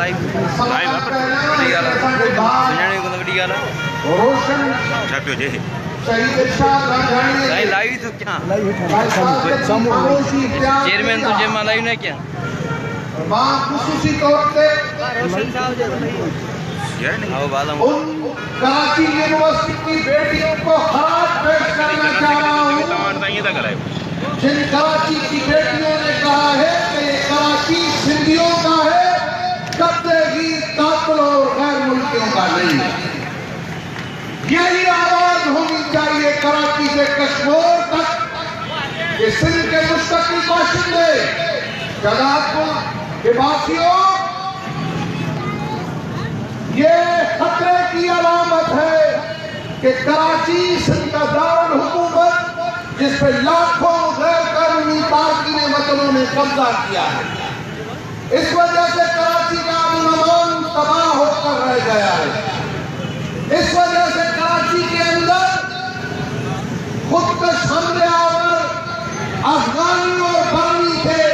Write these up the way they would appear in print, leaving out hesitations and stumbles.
live वॾी ॻाल्हि आहे सुञाणे कोन वॾी ॻाल्हि आहे छा पियो जे साईं लाइव तो क्या चेयरमैन तुझे मां लाइव न क्या خصوصی طور پہ आओ बाला کراچی یونیورسٹی کی بیٹیوں کو خراج پیش کرنا چاہ رہا ہوں جن کراچی کی بیٹیوں نے کہا ہے کہ یہ کراچی سندھیوں کا ہے قبضے گیر قاتل اور غیر ملکیوں کا نہیں ہے یہی آواز ہونی چاہیے کراچی سے کشمیر تک کہ سندھ کے مستقل باشندے شہزاد پور کے باسیوں یہ خطرے کی علامت ہے کہ کراچی سندھ کا دارالحکومت جس پہ لاکھوں غیر قانونی تارکین وطنوں نے قبضہ کیا ہے اس وجہ سے کراچی کا امن و امان تباہ ہو کر رہ گیا ہے اس وجہ سے کراچی کے اندر خودکش حملے آور افغانی اور برمی تھے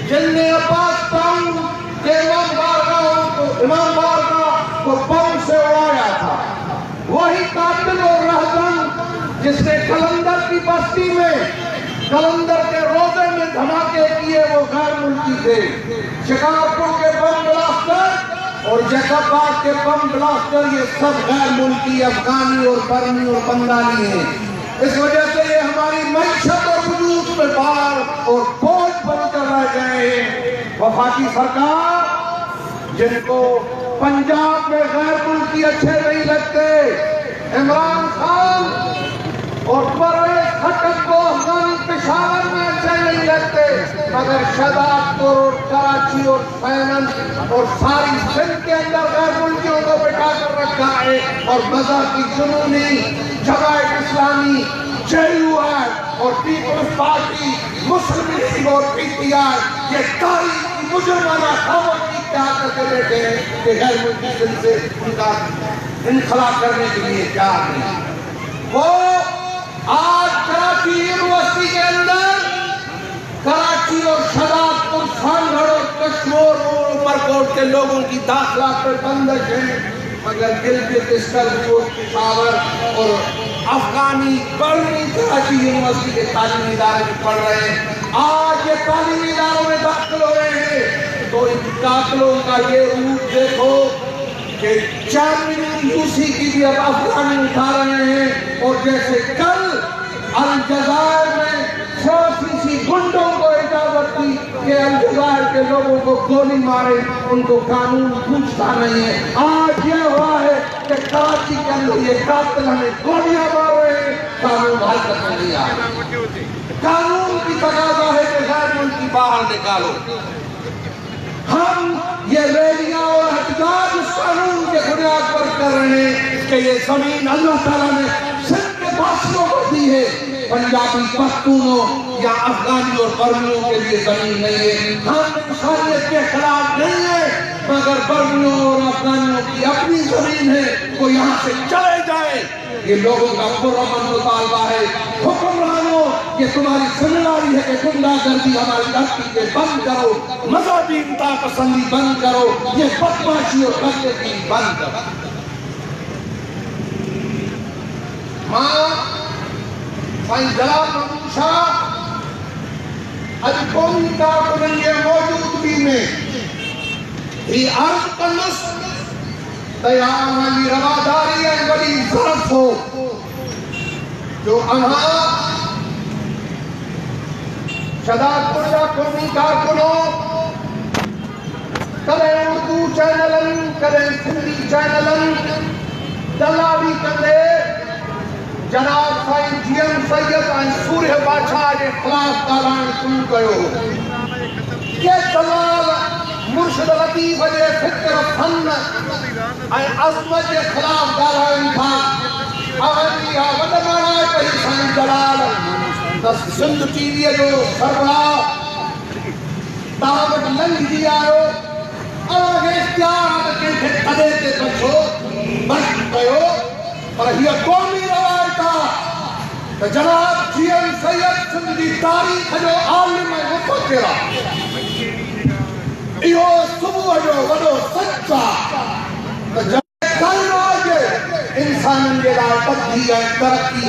جن نے عباس ٹاؤن کے امام بارگاہ کو بم سے اڑایا تھا وہی قاتل اور رہزن جس نے قلندر کی بستی میں قلندر کے روزے میں دھماکے کیے وہ غیر ملکی تھے شکارپور کے بم بلاسٹر اور جیکب آباد کے بم بلاسٹر یہ سب غیر ملکی افغانی اور برمی اور بنگالی ہیں اس وجہ سے یہ ہماری معیشت اور وجود میں بار اور بوجھ بن کر رہ گئے ہیں وفاقی سرکار جن کو پنجاب میں غیر ملکی اچھے نہیں لگتے عمران خان اور پرویز خٹک کو افغانی پشاور میں اچھے نہیں لگتے مگر شہزاد پور اور کراچی اور سینن اور ساری سندھ کے اندر غیر ملکیوں کو بٹھا کر رکھا ہے اور مذہب کی جنونی جماعت اسلامی JUI اور پیپلز پارٹی مسلم لیگ اور PTI یہ تاریخی مجرمانہ خاموش کی طاقت سے بیٹھے ہیں کہ غیر ملکی سندھ سے ان کا انخلا کرنے کے لیے تیار نہیں وہ آج کراچی یونیورسٹی کے اندر کراچی اور شہزاد پور سانگھڑ اور کشمیر اور عمرکوٹ کے لوگوں کی داخلہ پر بندش ہے مگر گلگت بلتستان پشاور اور افغانی برمی کراچی یونیورسٹی کے تعلیمی ادارے میں پڑھ رہے ہیں آج یہ تعلیمی اداروں میں داخل ہو رہے ہیں تو ان قاتلوں کا یہ روپ دیکھو کہ 4 ملین یوسی کی بھی اب افغانی اٹھا رہے ہیں اور جیسے کل الجزائر میں 100 گنڈوں کو اجازت دی کہ الجزائر کے لوگوں کو گولی مارے ان کو قانون پوچھتا نہیں ہے آج یہ ہوا ہے کہ کراچی کے اندر یہ قاتل ہمیں گولیاں مار رہے ہیں قانون حرکت میں نہیں آ رہا قانون کی تقاضا ہے کہ غیر ملکی باہر نکالو ہم یہ ریلیاں اور احتجاج اس قانون کے بنیاد پر کر رہے ہیں کہ یہ زمین اللہ تعالیٰ نے سندھ کے باشندوں کو دی ہے پنجابی پختونوں یا افغانی اور برمیوں کے لیے زمین نہیں ہے ہم انسانیت کے خلاف نہیں ہیں مگر برمیوں اور افغانیوں کی اپنی زمین ہے وہ یہاں سے چلے جائیں یہ لوگوں کا پرامن مطالبہ ہے حکمرانوں یہ تمہاری ذمہ داری ہے کہ گنڈا گردی ہماری دھرتی پہ بند کرو مذہبی انتہا پسندی بند کرو یہ بدماشی اور بدتمیزی بند کرو ماں سائیں جلال محمود شاہ اج قومی کارکنی موجودگی میں ہی عرض کنس تیار والی رواداری ہے بڑی ظرف ہو جو انہاں شہزاد پور جا قومی کارکنوں کدے اردو چینلن کدے سندھی چینلن دلاوی کندے جناب سائیں جی ایم سید ऐं सूर्य बादशाह जे ख़िलाफ़ ॻाल्हाइण शुरू कयो یہ दलाल मुर्शिद लतीफ़ जे फ़िक्र फन ऐं अज़मत जे ख़िलाफ़ ॻाल्हाइनि था अवधी हा वॾमाणा आहे पई साईं जलाल त सिंध टीवीअ जो सरबराह तव्हां वटि लंघजी आयो अव्हांखे इख़्तियार आहे त कंहिंखे थधे ते कढो बंदि कयो पर हीअ क़ौमी रवायत आहे त जनाब जी एम सैयद सिंध जी तारीख़ जो आलिम ऐं मुफ़क्किर आहे इहो सुबुह नबूवत जो वॾो सच आहे त काइनात जे इंसाननि जे लाइ तब्दीली ऐं तरक़ी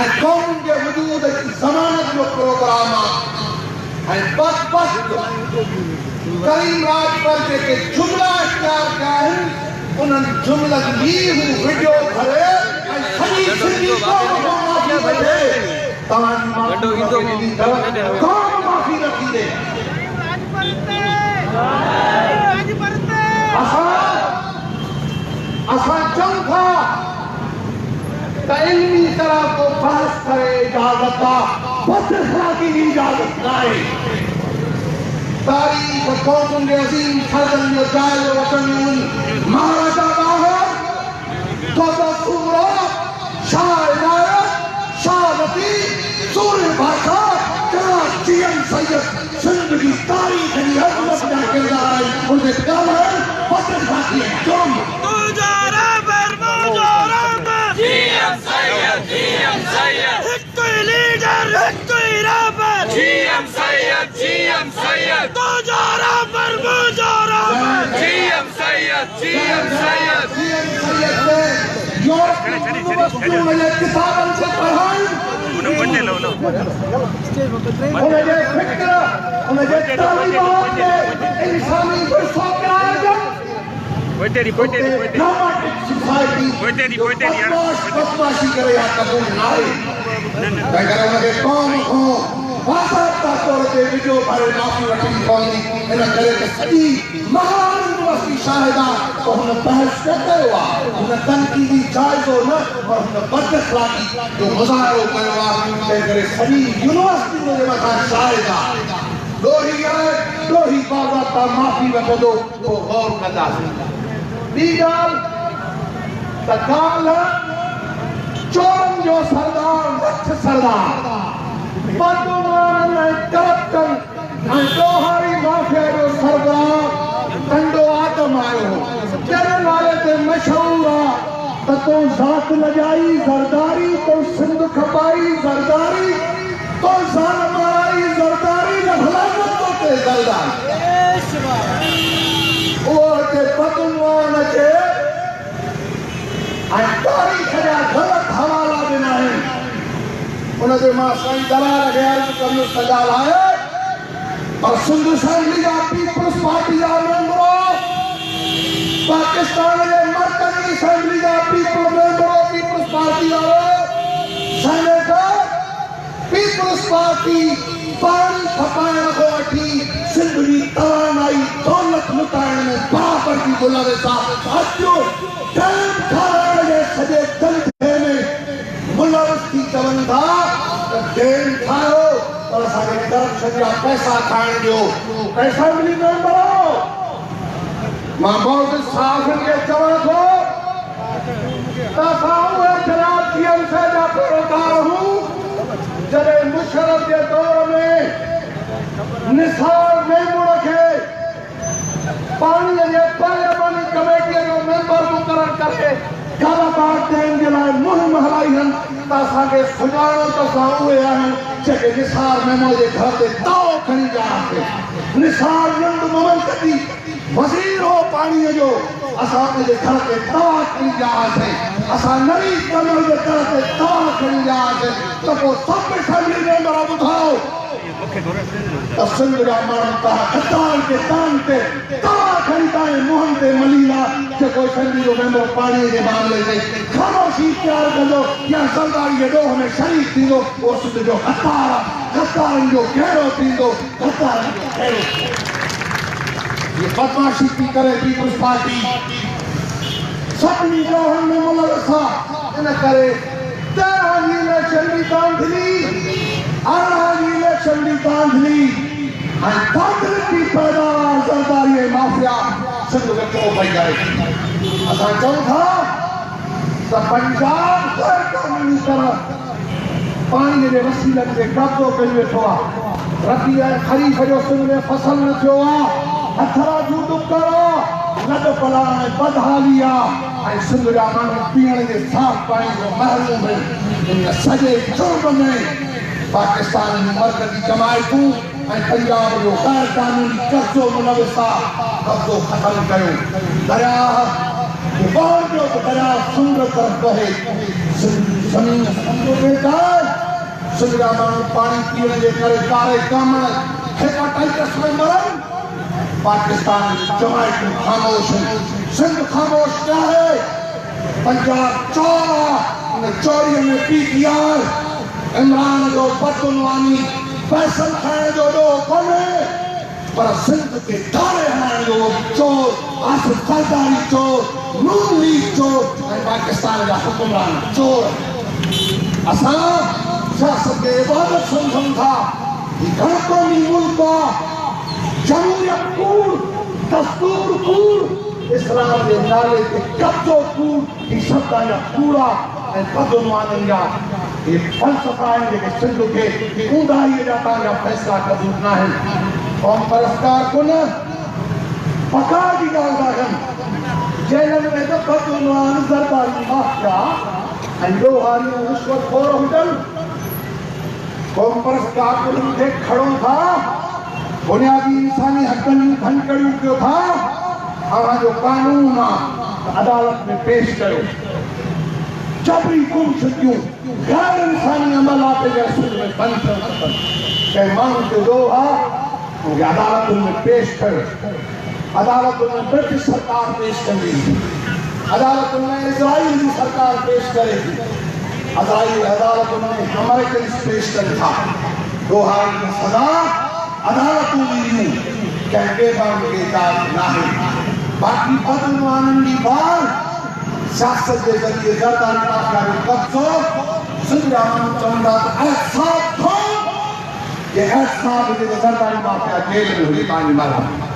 ऐं क़ौमुनि जे वजूद जी ज़मानत जो प्रोग्राम आहे ऐं बदबख्त करीम राजपर जेके जुमिला इख्तियार कया आहिनि उन्हनि जुमिलनि ई हू विडियो भरे ऐं सॼी सिंधी क़ौम खे माफ़ी वठे तव्हांजी क़ौम माफ़ी नथी ॾे असां चऊं था त इल्मी तरह को बहस करे इजाज़त आहे बदअख़लाक़ी जी इजाज़त न आहे तारीख़ क़ौमुनि जे अज़ीम फर्ज़नि जो जाइज़ो वठंदियूं महाराजा ॿाहिरि तोता सूरा शाह इनायत शाह लतीफ़ सूर्य भाषा जीएम सैयद सिंध की तारीख़ जी अज़मत जा किरदार आहिनि उनखे ॻाल्हाइनि बदअख़लाक़ी जुर्म GM Sayyid हिकु लीडर हिकु रहबर GM Sayyid तुझा रहबर मुझा रहबर GM Sayyid ने यूरोप में किताबन से पढ़ाई उनके फिक्र उनके तालीमात के इंसानी विरसों के आयोजन बदमाशी करे या कबूल ना आहे तंहिं करे क़ौम खां बाज़ाब्ता तौर ते विडियो भरे माफ़ी वठणी पवंदी इन करे त सॼी महान यूनिवर्सिटी शाहिद आहे त हुन बहस न कयो आहे हुन तनक़ीदी जाइज़ो न पर हुन बदअख़लाक़ी जो मुज़ाहिरो कयो आहे तंहिं करे सॼी यूनिवर्सिटी जे मथां शाहिद आहे ॾोही आहे ॾोही बाज़ाब्ता माफ़ी वठंदो पोइ गौर कंदासीं ॿी ॻाल्हि त काल्ह चोरनि जो सरदार लख सरदार बदगुमाननि ऐं करप्टनि ऐं ॾोहारी माफ़िया जो सरदार कंडो आदम आयो जन नाले ते मशहूरु आहे त तूं ज़ात लॼाई ज़रदारी तूं सिंध खपाई ज़रदारी तूं ज़ान माराई ज़रदारी न भलामत तो ते ज़रदारी उहो हिते बदगुमान अचे ऐं तारीख़ जा ग़लति हवाला ॾिना आहिनि उनते मां साईं दलाल खे अर्ज़ु कंदुसि त ॻाल्हाए पर सिंध असेंबली जा पीपल्स पार्टी जा मेंबर पाकिस्तान जे मर्कज़ी असेंबली जा पीपल्स पार्टी वारो सेनेटर पीपल्स पार्टी पाणी खपाइण खां वठी सिंध जी तवानाई दौलत लुटाइण में बराबरि जी मुलविस आहे अचो टाइम ठाराइण जे सॼे धंधे में मुलविस थी चवनि था त डेम ठाहियो पर असांखे करप्शन जा पैसा खाइण ॾियो असेंबली मेंबर मां बहुत साफ़ खे चवां थो त असां उहे जनाब GM साहिब जा पैरोकार हूं जॾहिं मुशर्रफ जे दौर में निसार मेमून खे पाणीअ जे पार्लियामानी कमेटीअ जो मेंबर मुक़ररु करे कारोबार ॾियण जे लाइ मुहिम हलाई आहिनि त असांखे सुञाणो त असां उहे आहियूं जेके निसार मेमो जे घर ते ताओ खणी वियासीं निसार नंद ममलकती वज़ीर हो पाणीअ जो असां उनजे घर ते तवा खणी वियासीं असां नवी कमल जे घर ते तवा खणी वियासीं त पोइ सभु असेंबली मेंबर ॿुधायो त सिंध जा माण्हू तव्हां कतार जे तान ते तवा खणी तव्हांजे मुंहं ते मलींदा जेको असेंबली जो मेंबर पाणीअ जे मामले ते ख़ामोशी इख्तियार कंदो या ज़रदारी जे ॾोह में शरीक थींदो उहो सिंध जो कतार आहे कतारनि जो कहिड़ो थींदो कतारनि जो कहिड़ो ये बदमाशी थी करे पीपल्स पार्टी सभिनी ॾोहनि में मुलविस आहे इन करे 13 जी इलेक्शन जी धांधली 18 जी इलेक्शन जी धांधली ऐं धांधली थी पैदावार ज़रदारी ऐं माफ़िया सिंध में को पई करे असां चऊं था त पंजाब गैर क़ानूनी तरह पाणीअ जे वसीलनि ते कब्ज़ो कयो वेठो आहे रबी ऐं ख़रीफ जो सिंध में फसल न थियो आहे हथरा जूं ॾुकर नद पला ऐं बदहाली आहे ऐं सिंध जा माण्हू पीअण जे साफ़ पाणी जो महरूम आहिनि इन सॼे जुर्म में पाकिस्तान जूं मर्कज़ी जमायतूं पंजाब जो गैर कानूनी कब्जो मुलविसा कब्जो खत्म कयो दरिया जो दरिया समुंड तरफ बहे ज़मीन समुंड में जाए सिंध जा माण्हू पानी पीअण जे करे कारे कम हेपाटाइटिस में मरन पाकिस्तान जमायत खामोश है सिंध खामोश क्या है पंजाब चौड़ा उन चोरी में PTR इमरान जो बदुनवानी फैसल खाने जो दो कोने पर सिंध के दारे हणाने जो चोर आसिफ ज़रदारी चोर नून लीग चोर पाकिस्तान जा हुक्मरान चोर असां सियासत के इबादत समझूं था गणतंत्री मुल्क जमहूरियत कूड़ दस्तूर कूड़ इस्लाम के नाले ते कब्जो कूड़ ही सब तव्हांजा कूड़ा ऐं बदुनवाननि जा ये फ़लसफ़ा आहिनि जेके सिंध खे ऊंधाईअ जा तव्हांजा फ़ैसिला क़बूल न आहिनि क़ौम परस्तार कोन पकार जी ॻाल्हि था कनि जेलनि में त बदुनवान ज़रदारी माफ़िया ऐं लोहारियूं रिश्वतखोर हुजनि क़ौम परस्तार उन्हनि खे खड़ो था बुनियादी इंसानी हक़नि जूं धनकड़ियूं कयो था अव्हांजो कानून आहे अदालत में पेश कयो जबरी गुमशुदियूं गैर इंसानी अमलात जे असुल में बंदि थियणु खपनि कंहिं माण्हू जो ॾोह आहे उनखे अदालतुनि में पेश कयो अदालतुनि में ब्रिटिश सरकार पेश कंदी अदालतुनि में इज़राइल जी सरकार पेश करे थी अदालतुनि में अमेरिकन पेश कनि था ॾोहारनि जी सज़ा अदालतूं ॾींदियूं कंहिं माण्हू खे इजाज़त न आहे बाक़ी बदुनवाननि जी बार सियासत के जरिए ज़रदारी माफ़िया जो कब्ज़ो सिंध जा माण्हू चवंदा त एहसाब थो ये एहसाब हुजे त ज़रदारी माफ़िया जेल में हुई पंहिंजी महिरबानी